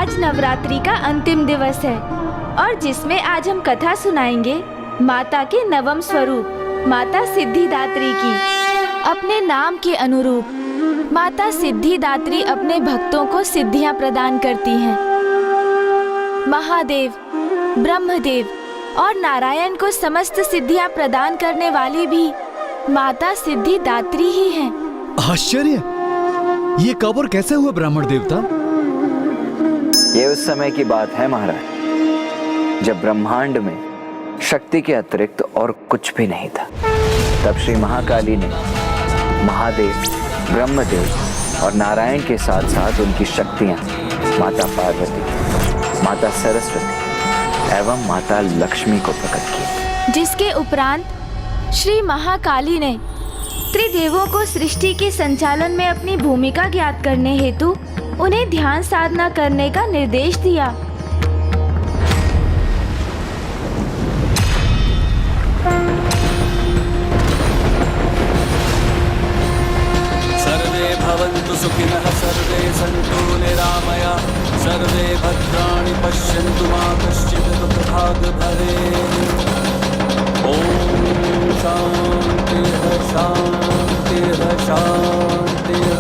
आज नवरात्रि का अंतिम दिवस है और जिसमें आज हम कथा सुनाएंगे माता के नवम स्वरूप माता सिद्धिदात्री की। अपने नाम के अनुरूप माता सिद्धिदात्री अपने भक्तों को सिद्धियां प्रदान करती हैं। महादेव, ब्रह्मदेव और नारायण को समस्त सिद्धियां प्रदान करने वाली भी माता सिद्धिदात्री ही हैं। आश्चर्य! ये कब और कैसे हुआ ब्राह्मण देवता? ये उस समय की बात है महाराज, जब ब्रह्मांड में शक्ति के अतिरिक्त और कुछ भी नहीं था। तब श्री महाकाली ने महादेव, ब्रह्मदेव और नारायण के साथ साथ उनकी शक्तियां माता पार्वती, माता सरस्वती एवं माता लक्ष्मी को प्रकट की। जिसके उपरांत श्री महाकाली ने त्रिदेवों को सृष्टि के संचालन में अपनी भूमिका ज्ञात करने हेतु उन्हें ध्यान साधना करने का निर्देश दिया। सर्वे भवन्तु सुखिनः, सर्वे सन्तु निरामया, सर्वे भद्राणि पश्यन्तु मा कश्चित् दुःखभाग् भवेत्। ॐ शान्तिः शान्तिः शान्तिः।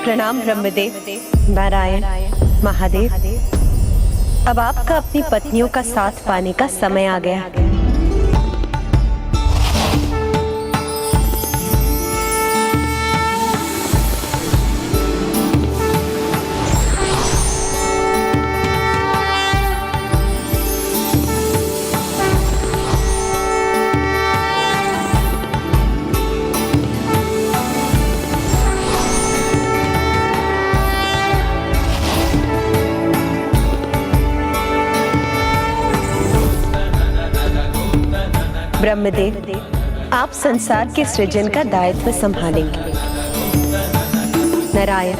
प्रणाम ब्रह्मदेव, नारायण, महादेव। अब आपका अपनी पत्नियों का साथ पाने का समय आ गया। ब्रह्मदेव, आप संसार के सृजन का दायित्व संभालेंगे। नारायण,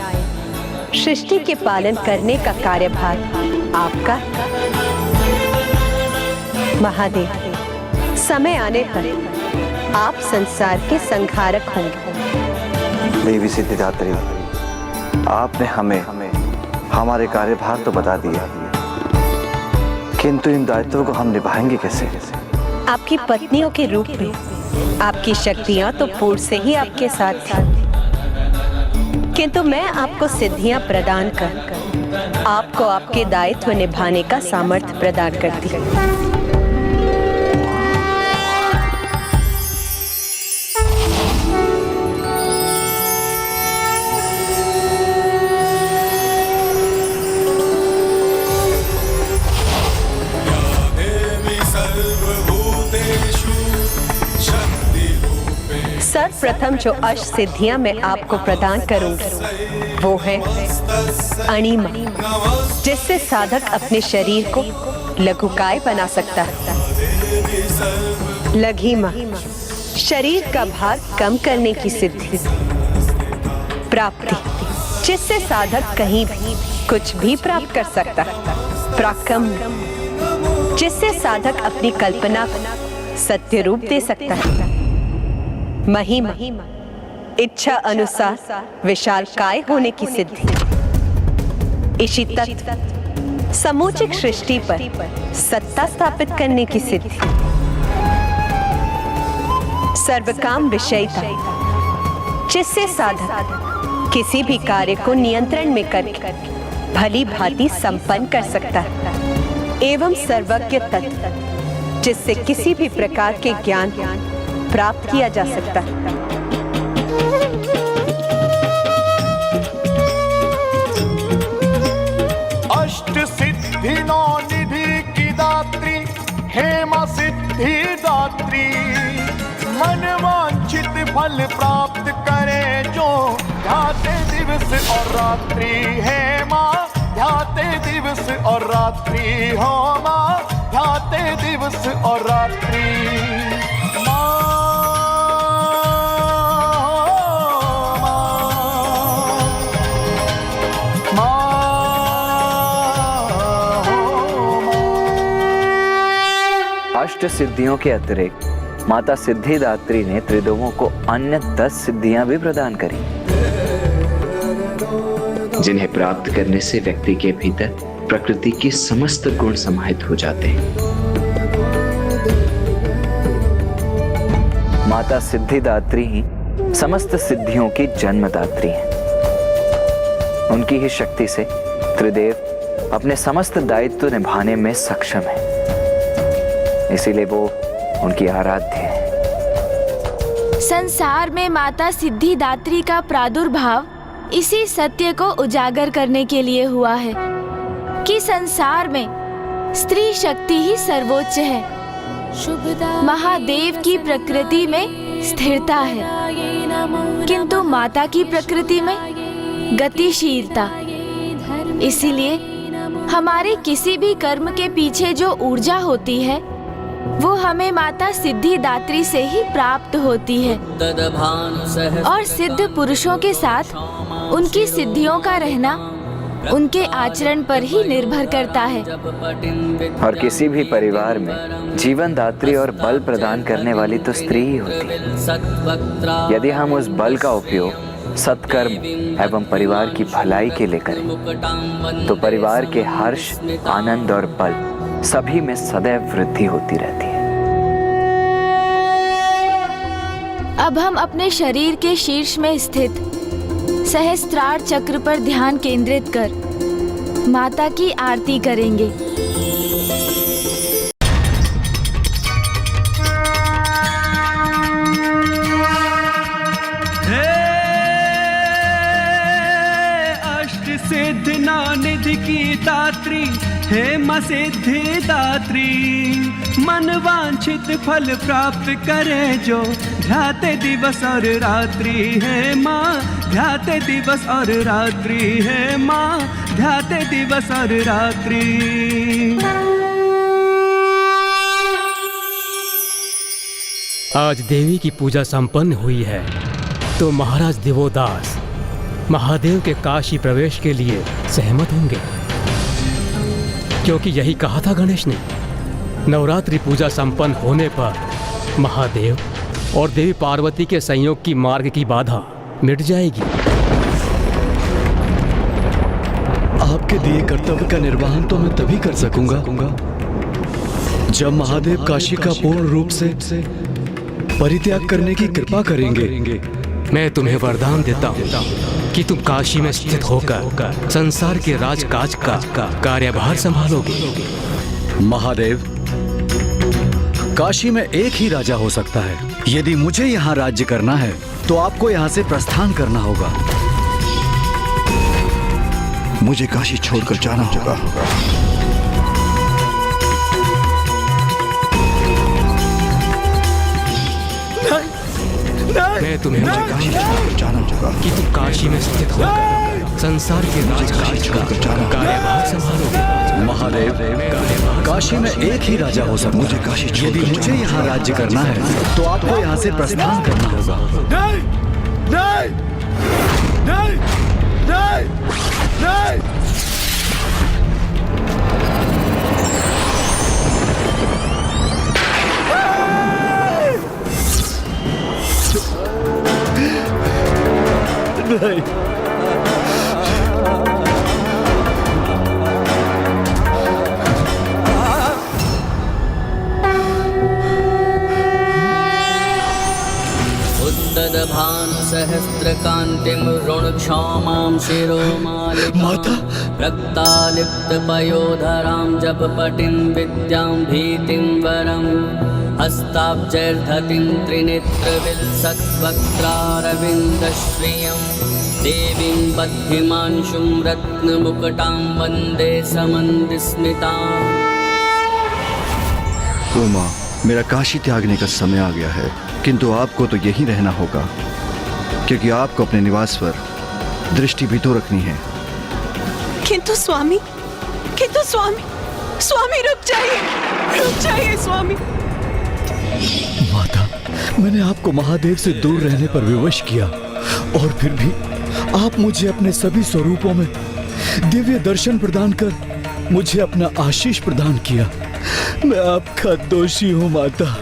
सृष्टि के पालन करने का कार्यभार आपका। महादेव, समय आने पर आप संसार के संहारक होंगे। देवी सिद्धिदात्री, आपने हमें हमारे कार्यभार तो बता दिया, किंतु इन दायित्वों को हम निभाएंगे कैसे? आपकी पत्नियों के रूप में आपकी शक्तियां तो पूर्व से ही आपके साथ थी, किंतु मैं आपको सिद्धियां प्रदान कर आपको आपके दायित्व निभाने का सामर्थ्य प्रदान करती हूँ। सर्वप्रथम जो अष्ट सिद्धियां मैं आपको प्रदान करूंगी वो है अणिमा, जिससे साधक अपने शरीर को लघुकाय बना सकता है। लघिमा, शरीर का भार कम करने की सिद्धि। प्राप्ति, जिससे साधक कहीं भी कुछ भी प्राप्त कर सकता है। प्राकम, जिससे साधक अपनी कल्पना को सत्य रूप दे सकता है। महिमा, इच्छा अनुसार विशाल काय होने की सिद्धि। इसी तत्व, समूचिक सृष्टि पर सत्ता स्थापित करने की सिद्धि। सर्वकाम विषयता, जिससे साधक किसी भी कार्य को नियंत्रण में करके भली भांति संपन्न कर सकता है। एवं सर्वज्ञ तत्व, जिससे किसी भी प्रकार के ज्ञान प्राप्त किया जा सकता है। अष्ट सिद्धि नौ निधि की दात्री, हेमा सिद्धि दात्री, मन वांछित फल प्राप्त करे जो जो ध्याते दिवस और रात्रि है माँ, ध्याते दिवस और रात्रि हो माँ, ध्याते दिवस और रात्रि माँ, अष्ट सिद्धियों के अतिरिक्त माता सिद्धिदात्री ने त्रिदेवों को अन्य 10 सिद्धियां भी प्रदान करी, जिन्हें प्राप्त करने से व्यक्ति के भीतर प्रकृति के समस्त गुण समाहित हो जाते हैं। माता सिद्धिदात्री ही समस्त सिद्धियों की जन्मदात्री हैं। उनकी ही शक्ति से त्रिदेव अपने समस्त दायित्व निभाने में सक्षम है, इसीलिए वो उनकी आराध्य है। संसार में माता सिद्धिदात्री का प्रादुर्भाव इसी सत्य को उजागर करने के लिए हुआ है कि संसार में स्त्री शक्ति ही सर्वोच्च है। महादेव की प्रकृति में स्थिरता है, किंतु माता की प्रकृति में गतिशीलता। इसीलिए हमारे किसी भी कर्म के पीछे जो ऊर्जा होती है वो हमें माता सिद्धिदात्री से ही प्राप्त होती है। और सिद्ध पुरुषों के साथ उनकी सिद्धियों का रहना उनके आचरण पर ही निर्भर करता है। और किसी भी परिवार में जीवन दात्री और बल प्रदान करने वाली तो स्त्री ही होती है। यदि हम उस बल का उपयोग सत्कर्म एवं परिवार की भलाई के लिए करें तो परिवार के हर्ष, आनंद और बल सभी में सदैव वृद्धि होती रहती है। अब हम अपने शरीर के शीर्ष में स्थित सहस्त्रार चक्र पर ध्यान केंद्रित कर माता की आरती करेंगे। निधि की दात्री हे माँ सिद्धिदात्री, मन वांछित फल प्राप्त करे जो ध्याते दिवस और रात्रि है माँ, ध्याते दिवस और रात्रि है माँ, ध्याते दिवस और रात्रि। आज देवी की पूजा संपन्न हुई है तो महाराज देवोदास महादेव के काशी प्रवेश के लिए सहमत होंगे, क्योंकि यही कहा था गणेश ने। नवरात्रि पूजा संपन्न होने पर महादेव और देवी पार्वती के संयोग की मार्ग की बाधा मिट जाएगी। आपके दिए कर्तव्य का निर्वहन तो मैं तभी कर सकूंगा जब महादेव काशी का पूर्ण रूप से परित्याग करने की कृपा करेंगे। मैं तुम्हें वरदान देता हूँ कि तुम काशी में स्थित होकर संसार के राजकाज का कार्यभार संभालोगे। महादेव, काशी में एक ही राजा हो सकता है। यदि मुझे यहाँ राज्य करना है तो आपको यहाँ से प्रस्थान करना होगा। मुझे काशी छोड़कर जाना होगा। मैं तुम्हें काशी छोड़कर जाना होगा कि तुम काशी में स्थित होकर संसार के राजकाज का कार्यभार संभालोगे। महादेव, काशी में एक ही राजा हो सकता है। मुझे काशी यदि मुझे यहाँ राज्य करना है तो आपको यहाँ से प्रस्थान करना होगा। नहीं, नहीं, नहीं, नहीं, नहीं। सहस्त्रकान्तिं ऋणक्षौमां शिरोमालिकां रक्तालिप्तपयोधरां जपपटिं विद्यां भीतिं वरं हस्ताब्जैर्धतिं त्रिनेत्रविलसद्वक्त्रारविन्दश्रियं देवीं बद्धिमांशुं रत्नमुकुटां वन्दे समन्विस्मिताम्। उमा, मेरा काशी त्यागने का समय आ गया है, किंतु आपको तो यहीं रहना होगा। क्योंकि आपको अपने निवास पर दृष्टि भी तो रखनी है। किंतु स्वामी, स्वामी रुक जाइए स्वामी। माता, मैंने आपको महादेव से दूर रहने पर विवश किया और फिर भी आप मुझे अपने सभी स्वरूपों में दिव्य दर्शन प्रदान कर मुझे अपना आशीष प्रदान किया। मैं आपका दोषी हूँ माता।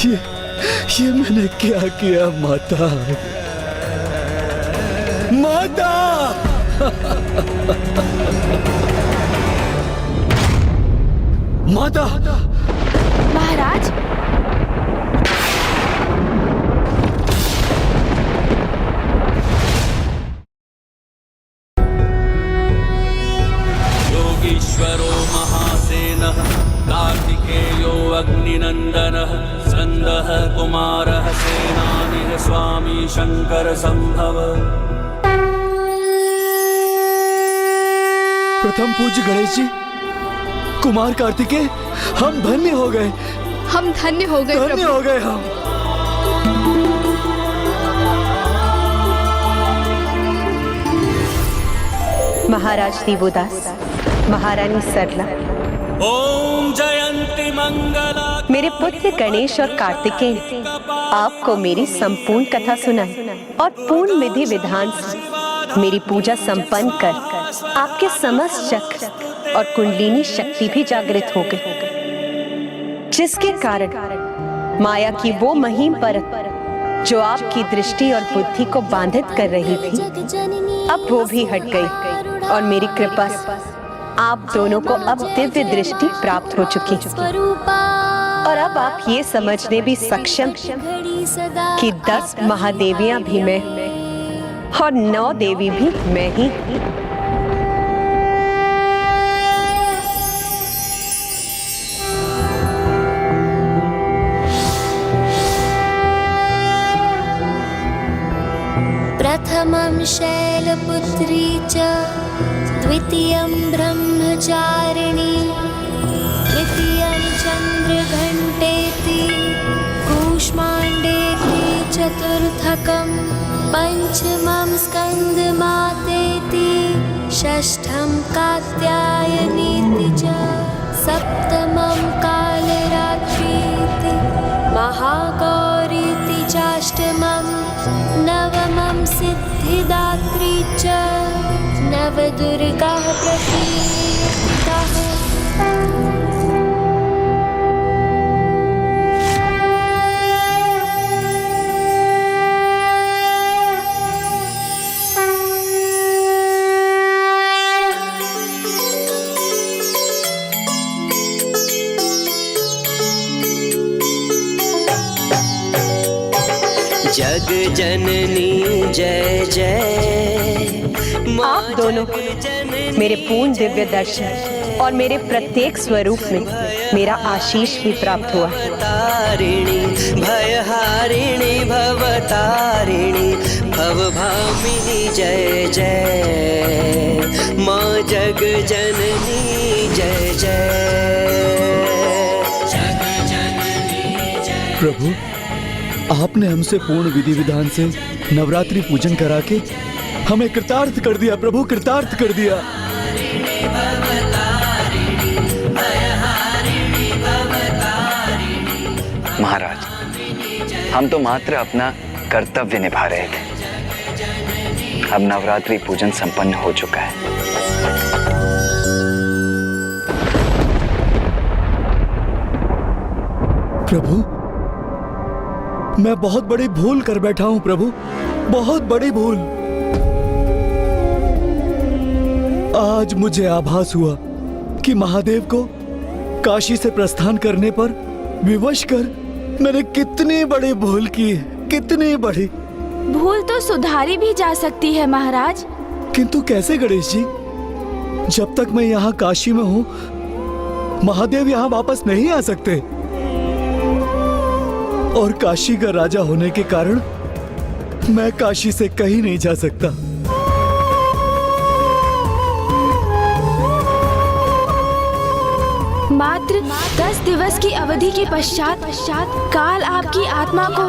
ये मैंने क्या किया माता? माता! माता! महाराज, योगीश्वरो महासेनः कार्तिकेयो अग्निनन्दनः स्कन्दः कुमारः सेनानिः स्वामी शंकर संभव। प्रथम पूज्य गणेश जी, कुमार कार्तिकेय, हम धन्य हो गए। हम धन्य हो गए धन्य हो गए हम। महाराज दिवोदास, महारानी सरला, ओम जयंती मंगला। मेरे पुत्र गणेश और कार्तिकेय ने आपको मेरी संपूर्ण कथा सुनाई और पूर्ण विधि विधान से मेरी पूजा संपन्न कर आपके समस्त चक्र और कुंडलिनी शक्ति भी जागृत हो गई, जिसके कारण माया की वो महीन परत जो आपकी दृष्टि और बुद्धि को बाधित कर रही थी, अब वो भी हट गई और मेरी कृपा से आप दोनों को अब दिव्य दृष्टि प्राप्त हो चुकी है। और अब आप ये समझने भी सक्षम हैं कि 10 महादेवियां भी मैं और 9 देवी भी मैं ही। प्रथमं शैलपुत्री च द्वितीयं ब्रह्मचारिणी तृतीयं चन्द्रघण्टेति कूष्माण्डेति चतुर्थकं पंचमं स्कन्दमातेति षष्ठं कात्यायनीति च सप्तमं कालरात्रीति महागौरीति चाष्टमं नवमं सिद्धिदात्री च नवदुर्गाः प्रकीर्तिताः। जग जननी जय जय। आप दोनों मेरे पूर्ण दिव्य दर्शन और मेरे प्रत्येक स्वरूप में मेरा आशीष भी प्राप्त हुआ। तारिणी भयहारिणी भवतारिणी भवभामिनी जय जय। माँ जग जननी जय जय। प्रभु, आपने हमसे पूर्ण विधि विधान से नवरात्रि पूजन करा के हमें कृतार्थ कर दिया। प्रभु, कृतार्थ कर दिया। महाराज, हम तो मात्र अपना कर्तव्य निभा रहे थे। अब नवरात्रि पूजन संपन्न हो चुका है। प्रभु, मैं बहुत बड़ी भूल कर बैठा हूं प्रभु, बहुत बड़ी भूल। आज मुझे आभास हुआ कि महादेव को काशी से प्रस्थान करने पर विवश कर मैंने कितनी बड़ी भूल की है, कितनी बड़ी। भूल तो सुधारी भी जा सकती है महाराज। किंतु कैसे गणेश जी? जब तक मैं यहाँ काशी में हूँ, महादेव यहाँ वापस नहीं आ सकते। और काशी का राजा होने के कारण मैं काशी से कहीं नहीं जा सकता। मात्र 10 दिवस की अवधि के पश्चात काल आपकी आत्मा को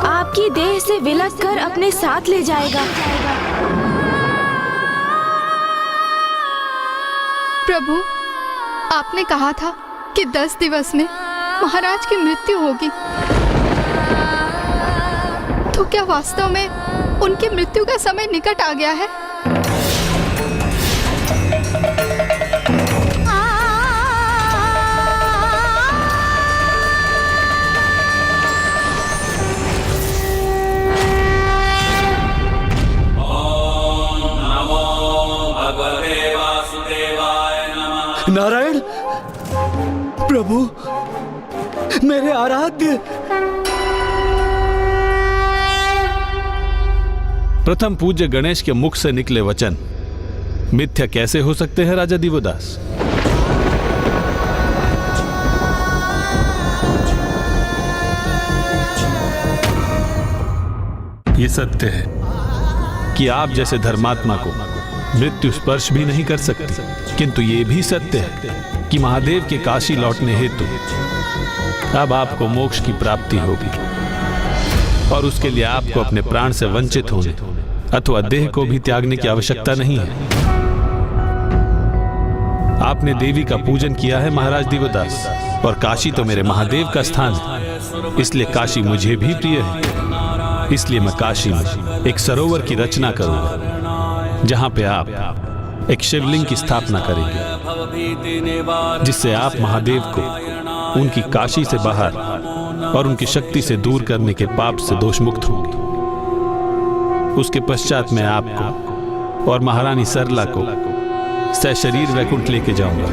आपकी देह से विलग कर अपने साथ ले जाएगा। प्रभु, आपने कहा था कि 10 दिवस में महाराज की मृत्यु होगी, तो क्या वास्तव में उनकी मृत्यु का समय निकट आ गया है? नारायण प्रभु, मेरे आराध्य। प्रथम पूज्य गणेश के मुख से निकले वचन मिथ्या कैसे हो सकते हैं राजा दिवोदास? ये सत्य है कि आप जैसे धर्मात्मा को मृत्यु स्पर्श भी नहीं कर सकती, किंतु ये भी सत्य है कि महादेव के काशी लौटने हेतु अब आपको मोक्ष की प्राप्ति होगी और उसके लिए आपको अपने प्राण से वंचित होने अथवा देह को भी त्यागने की आवश्यकता नहीं है। आपने देवी का पूजन किया है महाराज दिवोदास, और काशी तो मेरे महादेव का स्थान है, इसलिए काशी मुझे भी प्रिय है। इसलिए मैं काशी में एक सरोवर की रचना करूंगा जहां पे आप एक शिवलिंग की स्थापना करेंगे, जिससे आप महादेव को उनकी काशी से बाहर और उनकी शक्ति से दूर करने के पाप से दोष मुक्त होंगे। उसके पश्चात मैं आपको और महारानी सरला को सशरीर वैकुंठ लेके जाऊंगा।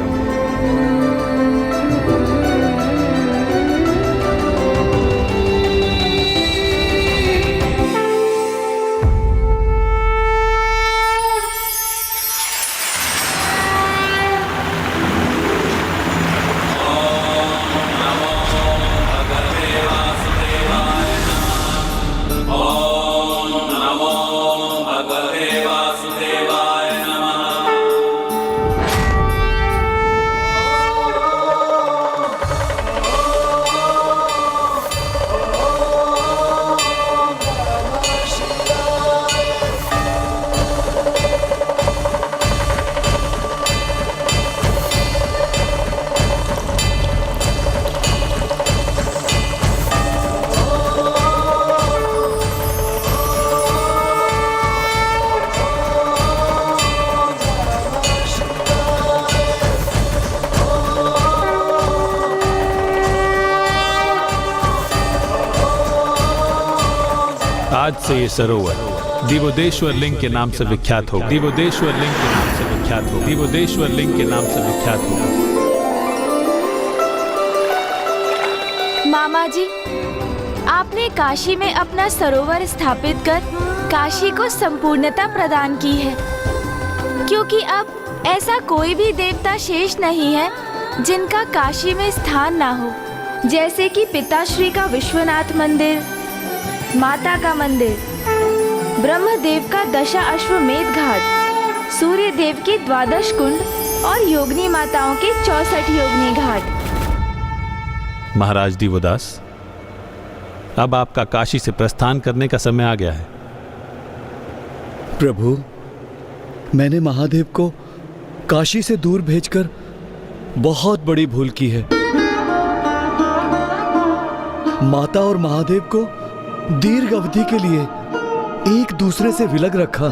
आज से ये सरोवर दिवोदेश्वर लिंग के नाम से विख्यात होगा। दिवोदेश्वर लिंग के नाम से विख्यात होगा। दिवोदेश्वर लिंग के नाम से विख्यात होगा। मामा जी, आपने काशी में अपना सरोवर स्थापित कर काशी को संपूर्णता प्रदान की है, क्योंकि अब ऐसा कोई भी देवता शेष नहीं है जिनका काशी में स्थान ना हो। जैसे कि पिताश्री का विश्वनाथ मंदिर, माता का मंदिर, ब्रह्मदेव का दशा अश्वमेध घाट, सूर्य देव के 12 कुंड और योगिनी माताओं के 64 योगिनी घाट। महाराज दिवोदास, अब आपका काशी से प्रस्थान करने का समय आ गया है। प्रभु, मैंने महादेव को काशी से दूर भेजकर बहुत बड़ी भूल की है। माता और महादेव को दीर्घ अवधि के लिए एक दूसरे से विलग रखा।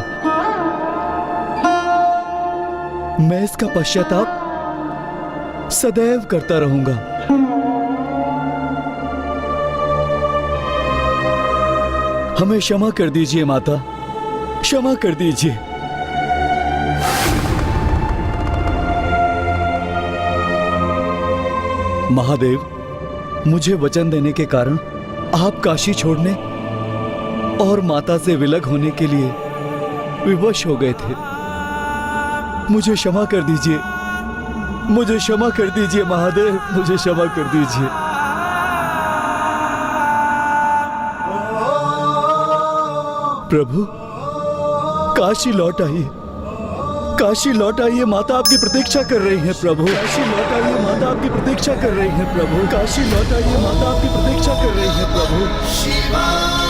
मैं इसका पश्चाताप सदैव करता रहूंगा। हमें क्षमा कर दीजिए माता, क्षमा कर दीजिए। महादेव, मुझे वचन देने के कारण आप काशी छोड़ने और माता से विलग होने के लिए विवश हो गए थे। मुझे क्षमा कर दीजिए, मुझे क्षमा कर दीजिए महादेव, मुझे क्षमा कर दीजिए। प्रभु, काशी लौट आइए, काशी लौट आइए, माता आपकी प्रतीक्षा कर रही है प्रभु। काशी लौट आइए, माता आपकी प्रतीक्षा कर रही है प्रभु। काशी लौट आइए, माता आपकी प्रतीक्षा कर रही है प्रभु।